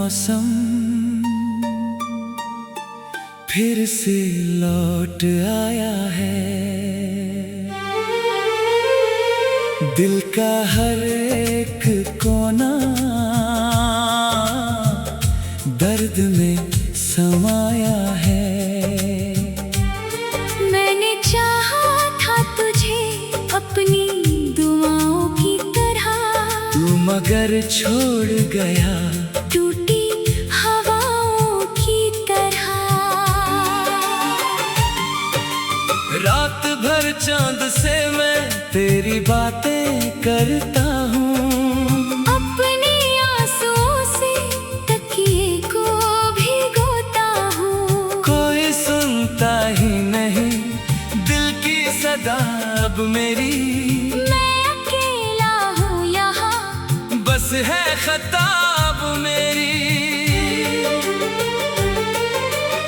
मौसम फिर से लौट आया है। दिल का हर एक कोना दर्द में समाया है। मैंने चाहा था तुझे अपनी दुआओं की तरह, तू मगर छोड़ गया टूटी हवाओं की तरह। रात भर चांद से मैं तेरी बातें करता हूँ, अपने आंसुओं से तकिए को भिगोता हूँ। कोई सुनता ही नहीं दिल की सदा अब मेरी। मैं अकेला हूँ यहाँ, बस है खताब मेरी।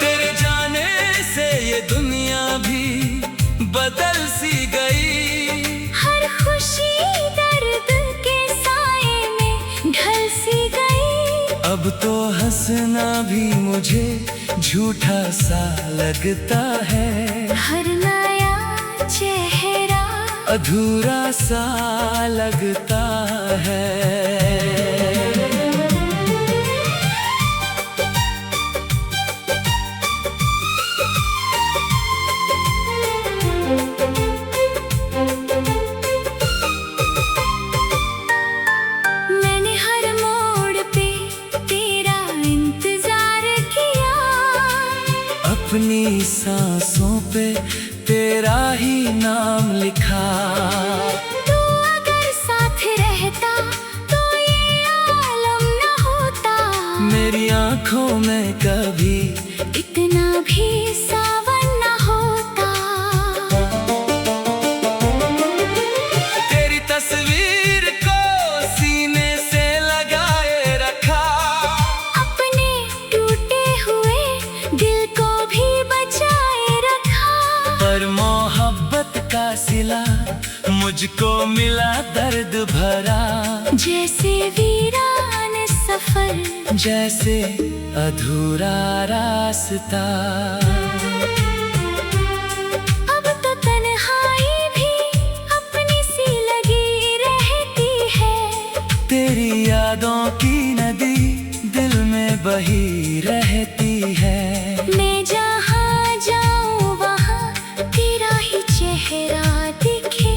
तेरे जाने से ये दुनिया भी बदल सी गई। हर खुशी दर्द के साए में ढल सी गई। अब तो हंसना भी मुझे झूठा सा लगता है। हर नया चेहरा अधूरा सा लगता है। मैंने हर मोड़ पे तेरा इंतजार किया, अपनी सांसों पे तेरा ही नाम लिखा। तू अगर साथ रहता तो ये आलम न होता। मेरी आंखों में कभी इतना भी सावन न होता। तेरी तस्वीर को सीने से लगाए रखा। अपने टूटे हुए दिल को भी बचाए रखा। पर मोहब्बत का सिला मुझको मिला दर्द भरा। जैसे वीरान सफर, जैसे अधूरा रास्ता। अब तो तन्हाई भी अपनी सी लगी रहती है। तेरी यादों की नदी दिल में बही रहती है। मैं जहाँ जाऊँ वहाँ तेरा ही चेहरा दिखे।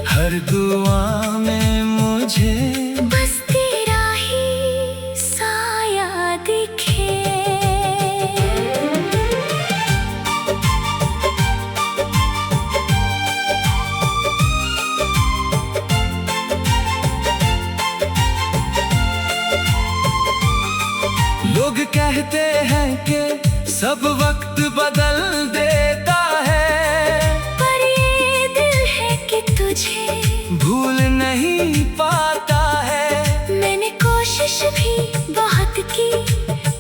हर दुआ में मुझे बस तेरा ही साया दिखे। लोग कहते हैं कि सब वक्त बदल देता है, पर ये दिल है कि तुझे भूल नहीं पाता है। मैंने कोशिश भी बहुत की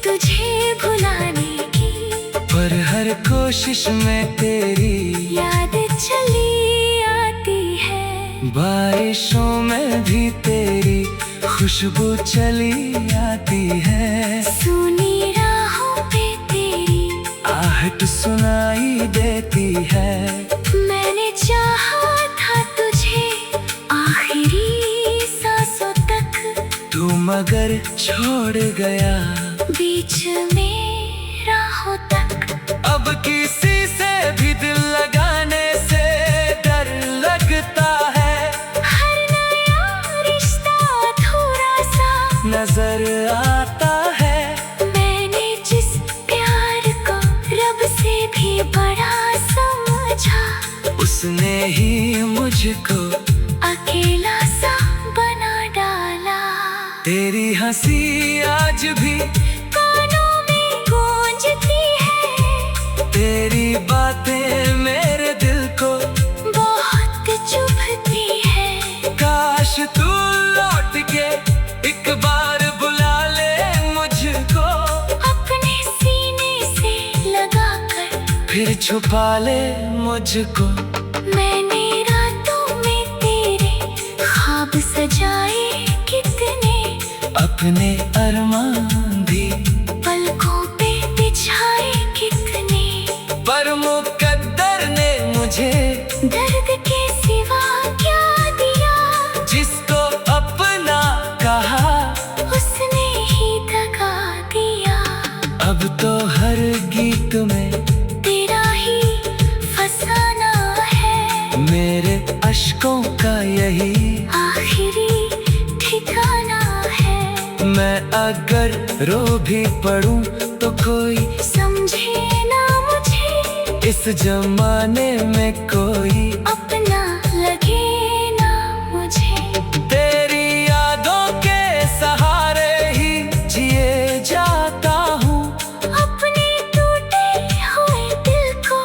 तुझे भुलाने की, पर हर कोशिश में तेरी याद चली आती है। बारिशों में भी तेरी खुशबू चली आती है। सुनी राहों पे तेरी आहट सुनाई देती है। मैंने चाहा था तुझे आखिरी सांसों तक, तू मगर छोड़ गया बीच में राहों तक। अब किसी से भी दिल लगाने से डर लगता है। हर नया रिश्ता थोड़ा सा नजर आता है। मैंने जिस प्यार को रब से भी बड़ा समझा, उसने ही मुझको अकेला सा बना डाला। तेरी हंसी आज भी कानों में गूंजती है। तेरी बातें मेरे दिल को बहुत चुभती है। काश तू लौट के एक बार बुला ले मुझको। अपने सीने से लगाकर फिर छुपा ले मुझको। मैंने रातों में तेरे ख्वाब सजाए कितने, अपने अरमान बांधी, पलकों पे बिछाए कितने, पर मुकद्दर ने मुझे दर्द के सिवा क्या दिया। जिसको अपना कहा उसने ही दगा दिया। अब तो हर गीत में तेरा ही फसाना है, मेरे अश्कों का यही आखिरी ठिकाना है। मैं अगर रो भी पड़ूं तो कोई समझे ना मुझे, इस जमाने में कोई अपना लगे ना मुझे। तेरी यादों के सहारे ही जिए जाता हूँ, अपने टूटे हुए दिल को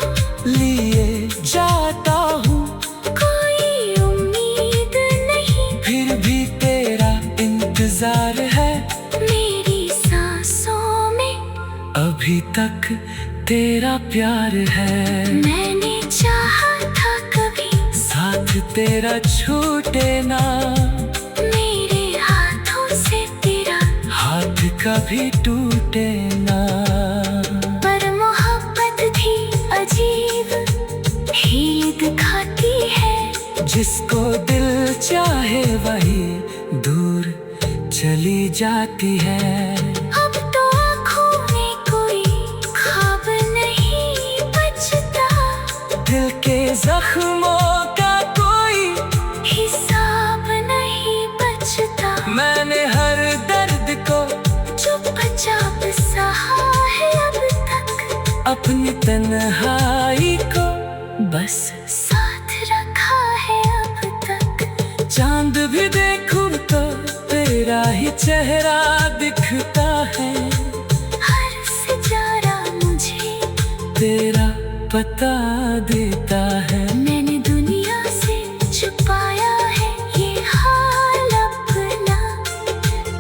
लिए जाता हूँ। कोई उम्मीद नहीं, फिर भी तेरा इंतजार है, मेरी सांसों में अभी तक तेरा प्यार है। मैंने चाहा था कभी साथ तेरा छूटे ना, मेरे हाथों से तेरा हाथ कभी टूटे ना। पर मोहब्बत भी अजीब ही दिखाती है, जिसको दिल चाहे वही दूर चली जाती है। अब तो आँखों में कोई ख्वाब नहीं बचता, दिल के जख्मों का कोई हिसाब नहीं बचता। मैंने हर दर्द को चुपचाप सहा है अब तक, अपनी तन्हाई को बस साथ रखा है अब तक। चांद भी देखूं तो तेरा ही चेहरा दिखता है, हर सितारा मुझे तेरा पता देता है। मैंने दुनिया से छुपाया है ये हाल अपना,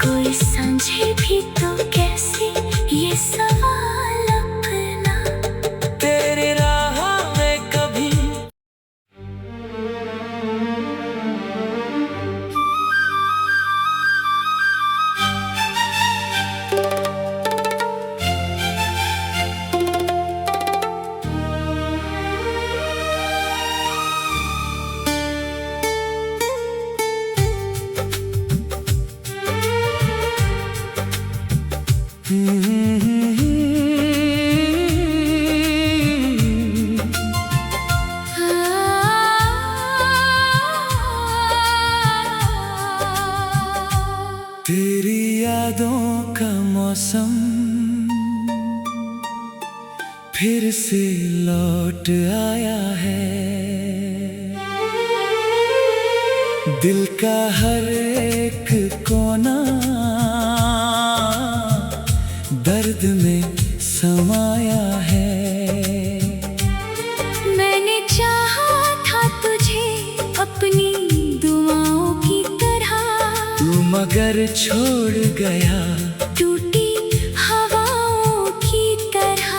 कोई समझे भी तो कैसे ये सवाल अपना। तेरे राह में कभी तेरी यादों का मौसम फिर से लौट आया है। दिल का हर एक कोना दर्द में समाया है। मैंने चाहा था तुझे अपनी दुआओं की तरह, तू मगर छोड़ गया टूटी हवाओं की तरह।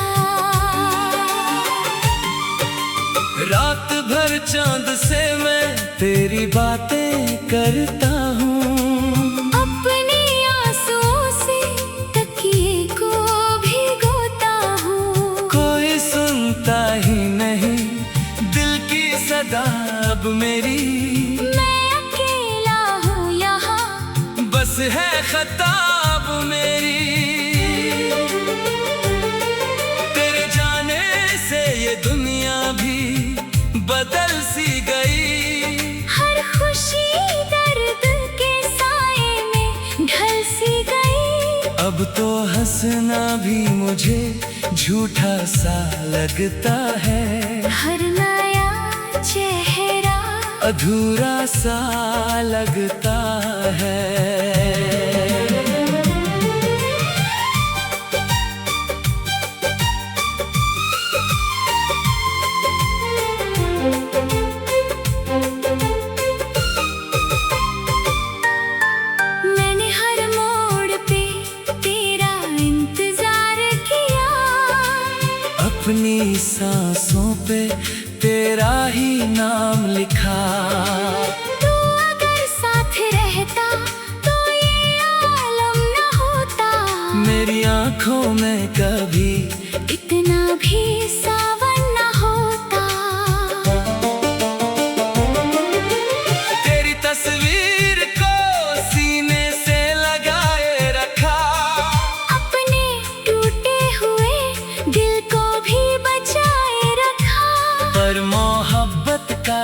रात भर चांद से मैं तेरी बातें करता हूँ, अपने आंसुओं से तकिए को भिगोता हूँ। कोई सुनता ही नहीं दिल की सदा अब मेरी। मैं अकेला हूँ यहाँ, बस है खताब मेरी। तेरे जाने से ये दुनिया भी बदल सी गई। हर खुशी दर्द के साए में ढल सी गई। अब तो हंसना भी मुझे झूठा सा लगता है, हर नया चेहरा अधूरा सा लगता है। मैंने हर मोड़ पे तेरा इंतजार किया, अपनी सांसों पे तेरा ही नाम लिखा। तू अगर साथ रहता तो ये आलम न होता। मेरी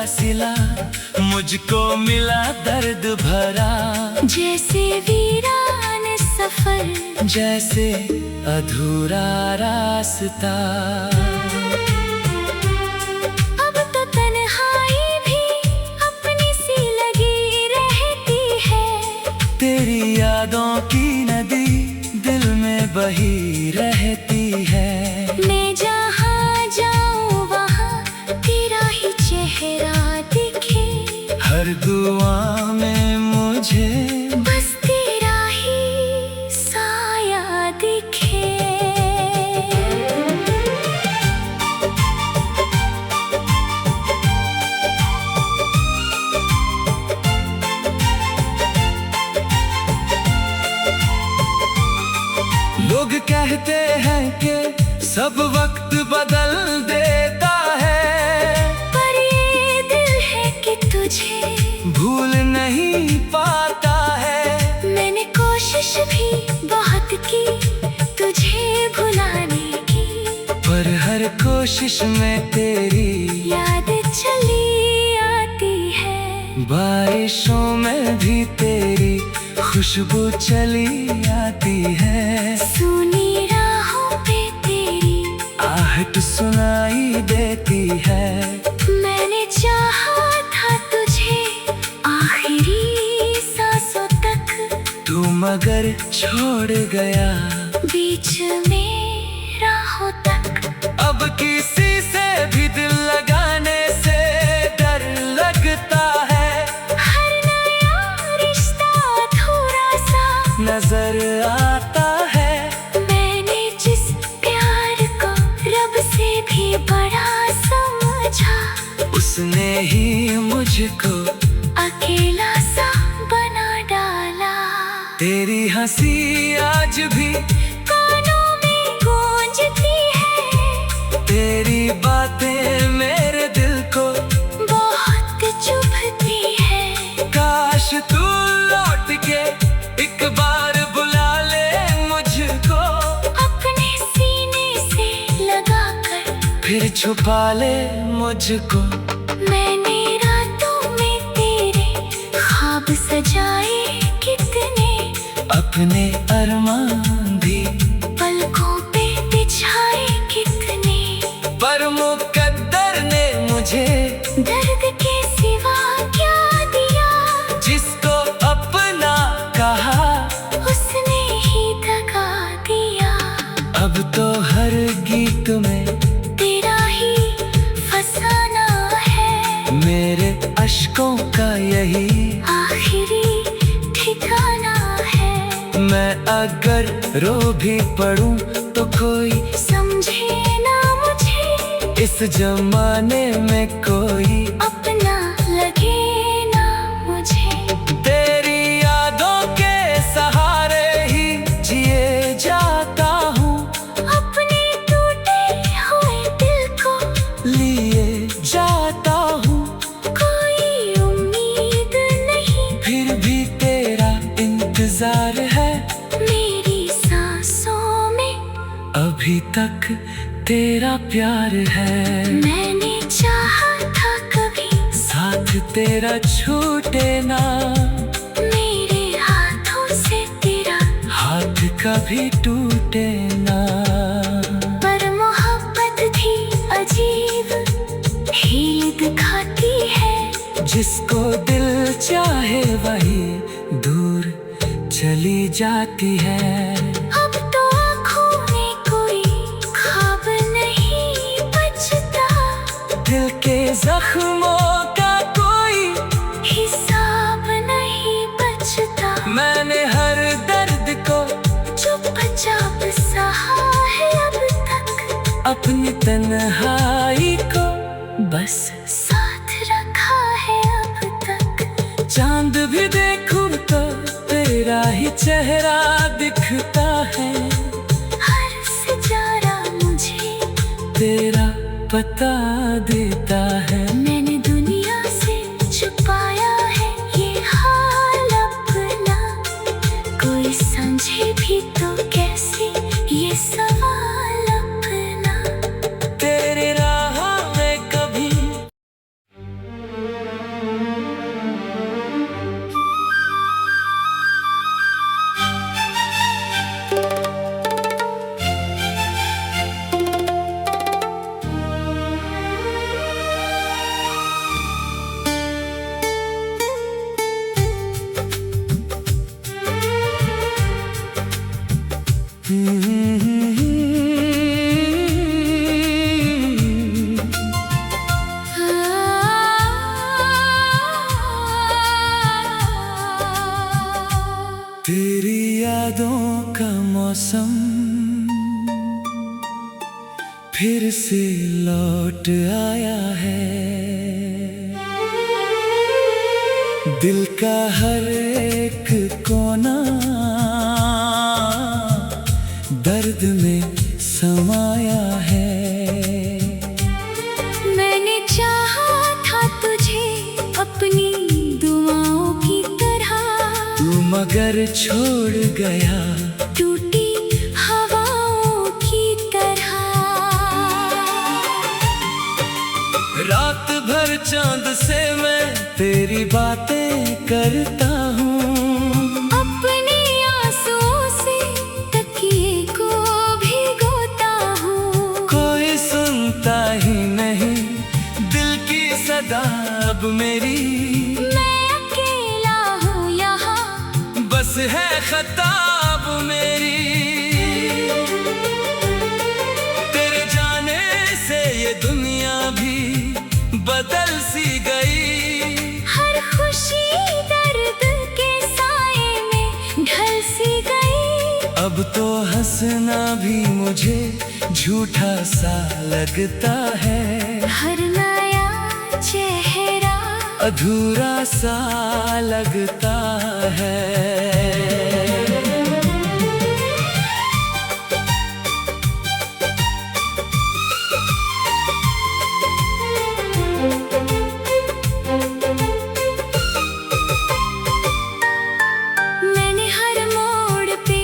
सिला मुझको मिला दर्द भरा। जैसे वीरान सफर, जैसे अधूरा रास्ता। अब तो तन्हाई भी अपनी सी लगी रहती है। तेरी यादों की नदी दिल में बही रहती है। मैं जहाँ जाऊँ वहाँ तेरा ही चेहरा दिखे। हर दुआ में मुझे बस तेरा ही साया दिखे। लोग कहते हैं कि सब वक्त बदल देता है, पर ये दिल है कि तुझे भूल नहीं पाता है। मैंने कोशिश भी बहुत की तुझे भुलाने की, पर हर कोशिश में तेरी याद चली आती है। बारिशों में भी तेरी खुशबू चली आती है। सुनी राहों पे तेरी आहट सुनाई देती है। मैंने चाहा था तुझे आखिरी सांसों तक, तू मगर छोड़ गया बीच में राहों तक। अब किसी से भी दिल लगाने से डर लगता है। हर नया रिश्ता थोड़ा सा नजर आता है। मैंने जिस प्यार को रब से भी बड़ा समझा, उसने ही मुझको अकेला सा बना डाला। तेरी हंसी आज भी कानों में गूंजती है। तेरी बातें मेरे दिल को बहुत चुभती है। काश तू लौट के एक बार बुला ले मुझको, अपने सीने से लगाकर फिर छुपा ले मुझको। मैंने रातों में तेरे ख्वाब सजाए कितने, अपने अरमान भी पलकों पे बिछाए कितने। पर मुकद्दर ने मुझे दर्द के सिवा क्या दिया, जिसको अपना कहा उसने ही दगा दिया। अब तो हर गीत में तेरा ही फसाना है, मेरे अश्कों का यही आखिरी ठिकाना है। मैं अगर रो भी पड़ूं तो कोई समझे ना मुझे, इस जमाने में कोई अपना लगे ना मुझे। तेरी यादों के सहारे ही जिए जाता हूँ, अपने टूटे हुए दिल को लिए जाता हूँ। कोई उम्मीद नहीं, फिर भी तेरा इंतजार है। मेरी सांसों में अभी तक तेरा प्यार है। मैंने चाहा था कभी साथ तेरा छूटे ना, मेरे हाथों से तेरा, हाथ कभी टूटे ना। पर मोहब्बत भी अजीब हील दिखाती है। जिसको दिल चाहे वही दूर चली जाती है। अब तो आँखों में कोई ख्वाब नहीं बचता, दिल के जख्मों का कोई हिसाब नहीं बचता। मैंने हर दर्द को चुपचाप सहा है अब तक, अपनी तन्हाई को बस साथ रखा है अब तक। चांद भी देखूं तो तेरा ही चेहरा दिखता है। हर सितारा मुझे तेरा पता देता है। मैंने दुनिया से छुपाया है ये हाल अपना, कोई समझे भी तो कैसे ये सवाल अपना। तेरे राह में कभी यादों का मौसम फिर से लौट आया है। दिल का हर एक कोना दर्द में समाया है। मैंने चाहा था तुझे अपनी दुआओं की तरह, तू मगर छोड़ गया टूटी हवाओं की तरह। रात भर चांद से मैं तेरी बातें करता हूँ, अपने आंसुओं से तकिए को भिगोता हूँ। कोई सुनता ही नहीं दिल की सदा अब मेरी। मैं अकेला हूँ यहाँ, बस है खताब मेरी। तेरे जाने से ये दुनिया भी बदल सी गई। हर खुशी दर्द के साए में ढल सी गई। अब तो हंसना भी मुझे झूठा सा लगता है। हर नया चेहरा अधूरा सा लगता है। मैंने हर मोड़ पे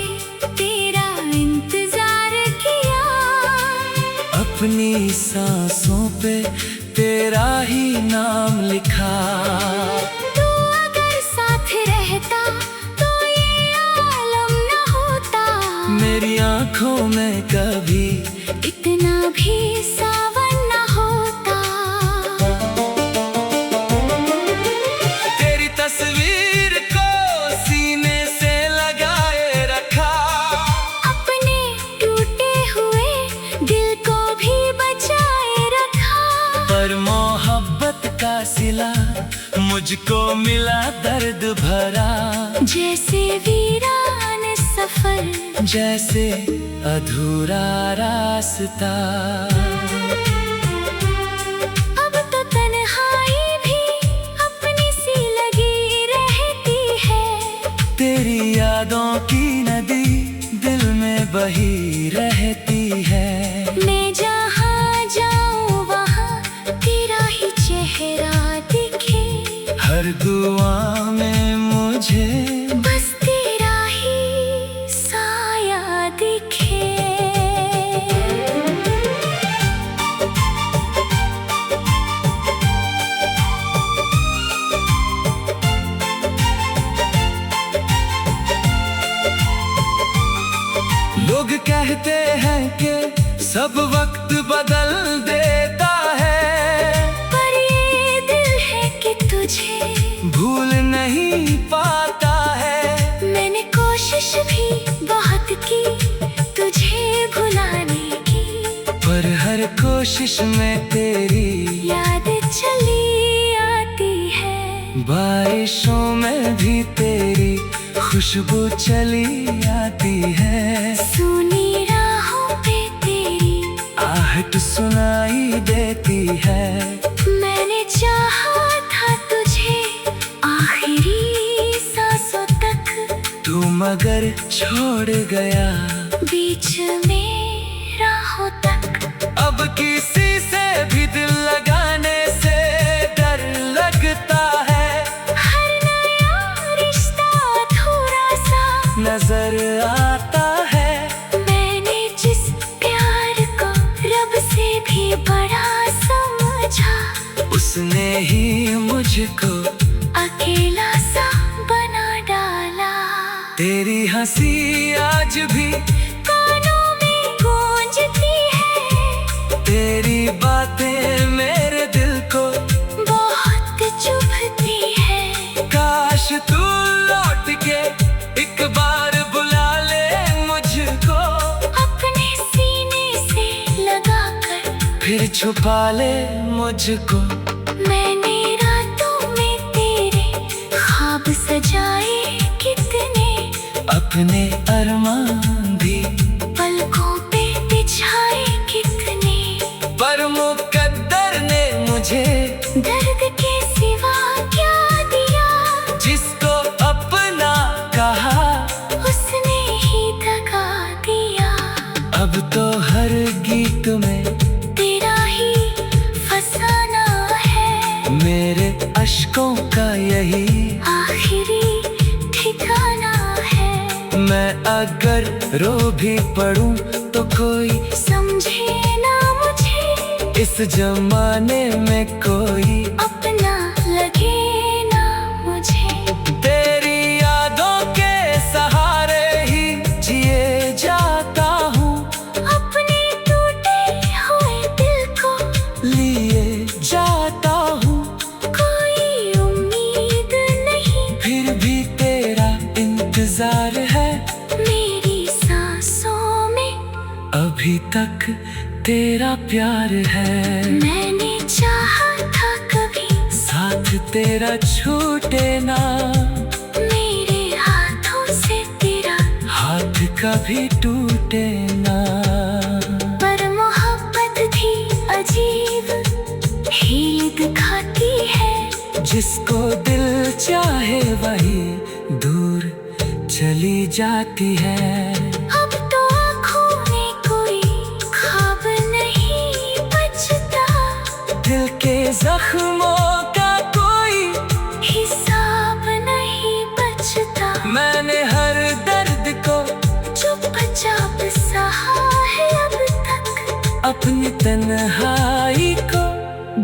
तेरा इंतजार किया, अपनी सांसों पे तेरा ही नाम लिखा। तू अगर साथ रहता तो ये आलम न होता। मेरी आंखों में कभी इतना भी सावन न होता। तेरी तस्वीर को सीने से लगाए रखा, अपने टूटे हुए दिल को भी बचाए रखा। पर मोहब्बत का सिला मुझको मिला दर्द भरा। जैसे वीरान सफर, जैसे अधूरा रास्ता। अब तो तन्हाई भी अपनी सी लगी रहती है। तेरी यादों की नदी दिल में बही रहती है। मैं जहाँ जाऊँ वहाँ तेरा ही चेहरा दिखे। हर दुआ में मुझे बस तेरा ही साया दिखे। लोग कहते हैं कि सब वक्त बदल देता है, पर ये दिल है कि तुझे भूल नहीं पाता है। मैंने कोशिश भी बहुत की तुझे भुलाने की, पर हर कोशिश में तेरी याद चली आती है। बारिशों में भी तेरी खुशबू चली आती है। सुनी राहों पे तेरी आहट सुनाई देती है। मैंने चाहा था तुझे आखिरी सांसों तक, तू मगर छोड़ गया बीच में राहों तक। अब किसी से भी दिल लगाने से डर लगता है। हर नया रिश्ता अधूरा सा नजर आता है। मैंने जिस प्यार को रब से भी बड़ा समझा, उसने ही मुझको अकेला सा बना डाला। तेरी हंसी आज भी कानों में गूंजती है, तेरी बातें मेरे दिल को बहुत चुभती है। काश तू लौट के एक बार बुला ले मुझको, अपने सीने से लगाकर फिर छुपा ले मुझको। मैंने रातों में तेरे ख्वाब सजाए कितने, अपने अरमान भी पलकों पे बिछाए कितने, पर मुकद्दर ने मुझे दर्द के सिवा क्या दिया। जिसको अपना कहा उसने ही दगा दिया। अब तो हर गीत में तेरा ही फसाना है, मेरे अश्कों का यही आखिरी ठिकाना है। मैं अगर रो भी पड़ूं तो कोई समझे ना मुझे, इस जमाने में कोई अपना लगे ना मुझे। तेरी यादों के सहारे ही जिए जाता हूँ, अपने टूटे हुए दिल को लिए जाता हूँ। कोई उम्मीद नहीं, फिर भी तेरा इंतजार है, मेरी सांसों में अभी तक तेरा प्यार है। मैंने चाहा था कभी साथ तेरा छूटे ना, मेरे हाथों से तेरा, हाथ कभी टूटे ना। पर मोहब्बत भी अजीब ही दिखाती है। जिसको दिल चाहे वही दूर चली जाती है। अब तो आँखों में कोई ख्वाब नहीं बचता, दिल के जख्मों का कोई हिसाब नहीं बचता। मैंने हर दर्द को चुपचाप सहा है अब तक, अपनी तन्हाई को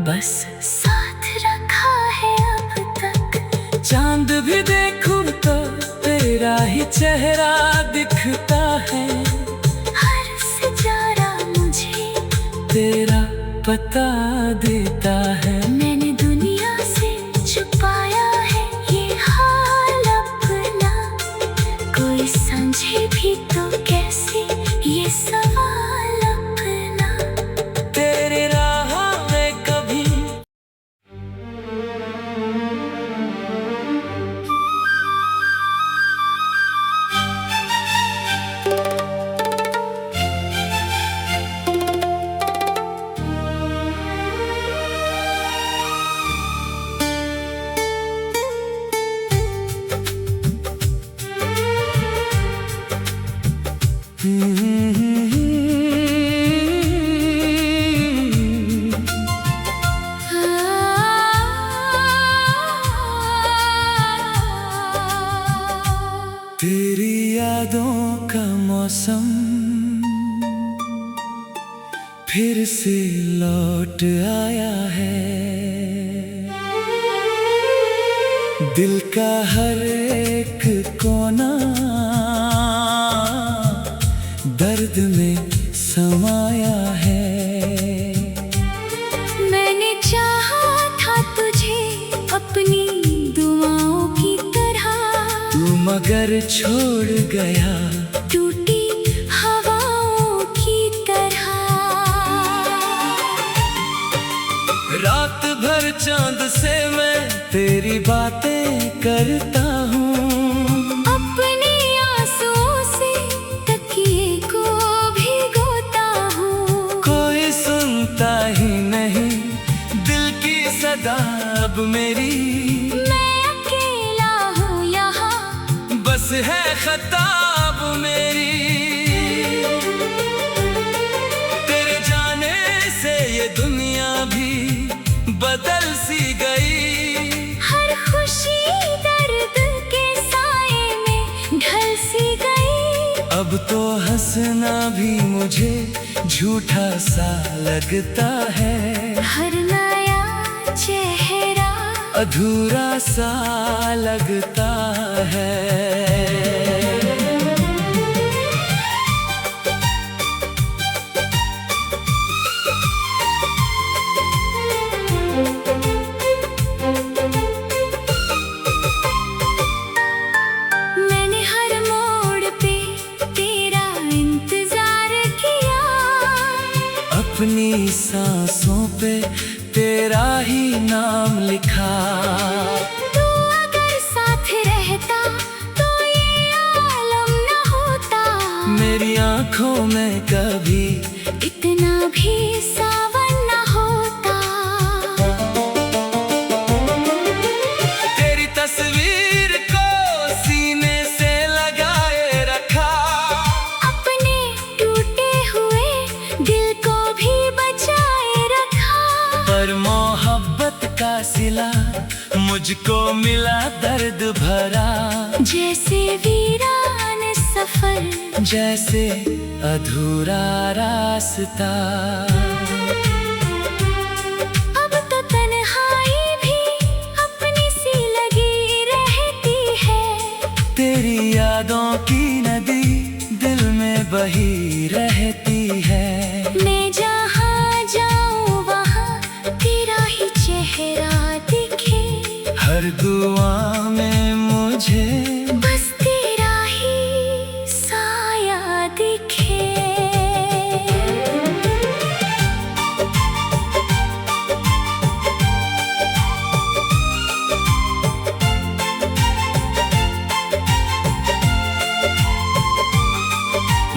बस साथ रखा है अब तक। चांद भी देखूं तो तेरा ही चेहरा दिखता है। हर सितारा मुझे तेरा पता देता है। मैंने दुनिया से छुपाया है ये हाल अपना, कोई समझे भी तो कैसे ये सवाल अपना। तेरे राह में कभी तेरी यादों का मौसम फिर से लौट आया है। दिल का हर एक कोना दर्द में समाया है। मैंने चाहा था तुझे अपनी दुआओं की तरह, तू मगर छोड़ गया टूटी हवाओं की तरह। रात भर चांद से मैं तेरी बातें करता हूँ। अपने आंसुओं से तकिए को भिगोता हूँ। कोई सुनता ही नहीं दिल की सदा अब मेरी। मैं अकेला हूँ यहाँ, बस है खताब मेरी। तेरे जाने से ये दुनिया भी बदल सी गई। हर खुशी दर्द के साए में ढल सी गई। अब तो हंसना भी मुझे झूठा सा लगता है। हर नया चेहरा अधूरा सा लगता है। मैंने हर मोड़ पे तेरा इंतजार किया, अपनी सांसों पे तेरा ही नाम लिखा। तू अगर साथ रहता तो ये आलम कभी सावन न होता। तेरी तस्वीर को सीने से लगाए रखा, अपने टूटे हुए दिल को भी बचाए रखा। पर मोहब्बत का सिला मुझको मिला दर्द भरा। जैसे वीरान सफर, जैसे अधूरा रास्ता। अब तो तन्हाई भी अपनी सी लगी रहती है। तेरी यादों की नदी दिल में बही रहती है। मैं जहाँ जाऊँ वहाँ तेरा ही चेहरा दिखे। हर दुआ में मुझे बस तेरा ही साया दिखे।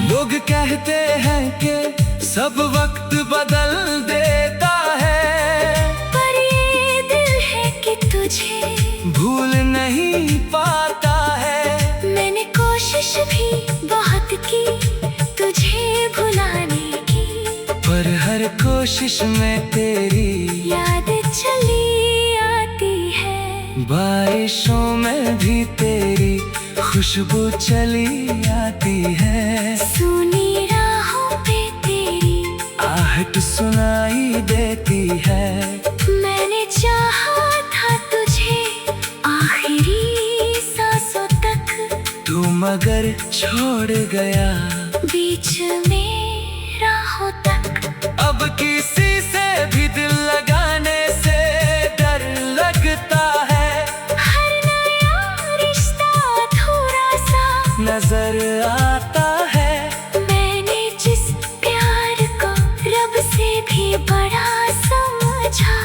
लोग कहते हैं कि सब वक्त बदल देता है, पर ये दिल है कि तुझे भूल नहीं पाता है। मैंने कोशिश भी बहुत की तुझे भुलाने की, पर हर कोशिश में तेरी याद चली आती है। बारिशों में भी तेरी खुशबू चली आती है। सुनी राहों पे तेरी आहट सुनाई देती है। मैंने चाहा था तुझे आखिरी सांसों तक, तू मगर छोड़ गया बीच में राहों तक। अब किसी से भी दिल लगाने से डर लगता है। हर नया रिश्ता थोड़ा सा नजर आता है। मैंने जिस प्यार को रब से भी बड़ा समझा,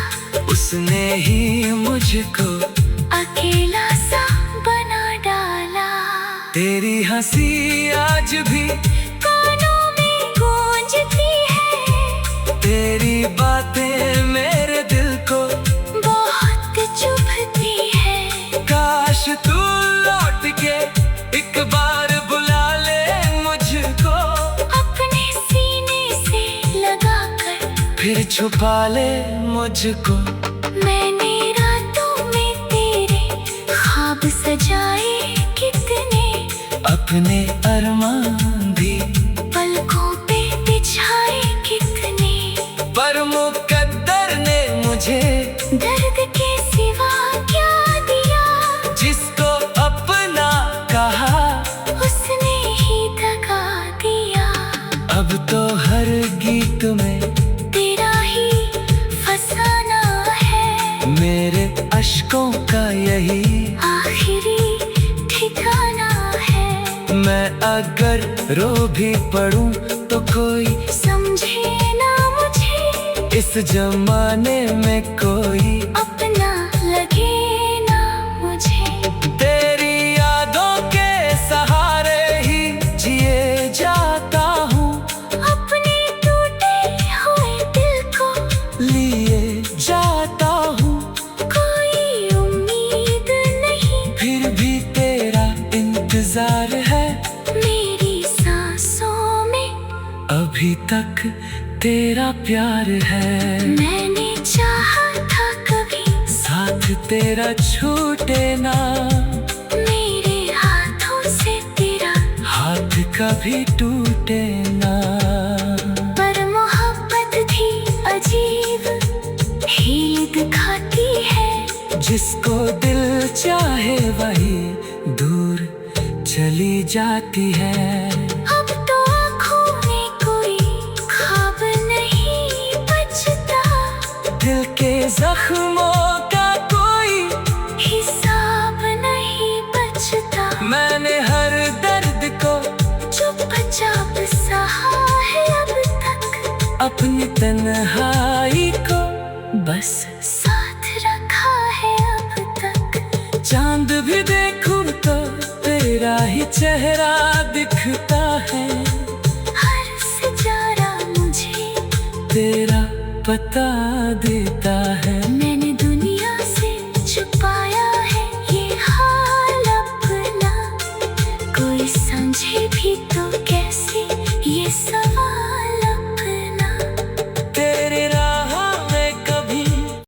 उसने ही मुझको अकेला सा बना डाला। तेरी हंसी आज भी कानों में गूंजती है। तेरी बातें मेरे दिल को बहुत चुभती है। काश तू लौट के एक बार बुला ले मुझको, अपने सीने से लगाकर फिर छुपा ले मुझको। मैंने रातों में तेरे ख्वाब सजाए कितने, अपने अरमान भी पलकों पे बिछाए कितने। पर मुकद्दर ने मुझे दर्द के सिवा क्या दिया, जिसको अपना कहा उसने ही दगा दिया। अब तो हर गीत में तेरा ही फसाना है। मेरे अश्कों का यही आखिरी ठिकाना है। मैं अगर रो भी पड़ूं तो कोई समझे ना मुझे, इस जमाने में कोई अपना लगे ना मुझे। तेरी यादों के सहारे ही जिए जाता हूँ। अपने टूटे हुए दिल को लिए जाता हूँ। कोई उम्मीद नहीं, फिर भी तेरा इंतजार है। मेरी सांसों में अभी तक तेरा प्यार है। मैंने चाहा था कभी साथ तेरा छूटे ना, मेरे हाथों से तेरा, हाथ कभी टूटे ना। पर मोहब्बत भी अजीब ही दिखाती है। जिसको दिल चाहे वही दूर चली जाती है। अब तो आँखों में कोई ख्वाब नहीं बचता, दिल के जख्मों का कोई हिसाब नहीं बचता। मैंने हर दर्द को चुपचाप सहा है अब तक, अपनी तन्हाई को बस साथ रखा है अब तक। चांद भी देखूं तो तेरा ही चेहरा दिखता है। हर सितारा मुझे तेरा पता देता है।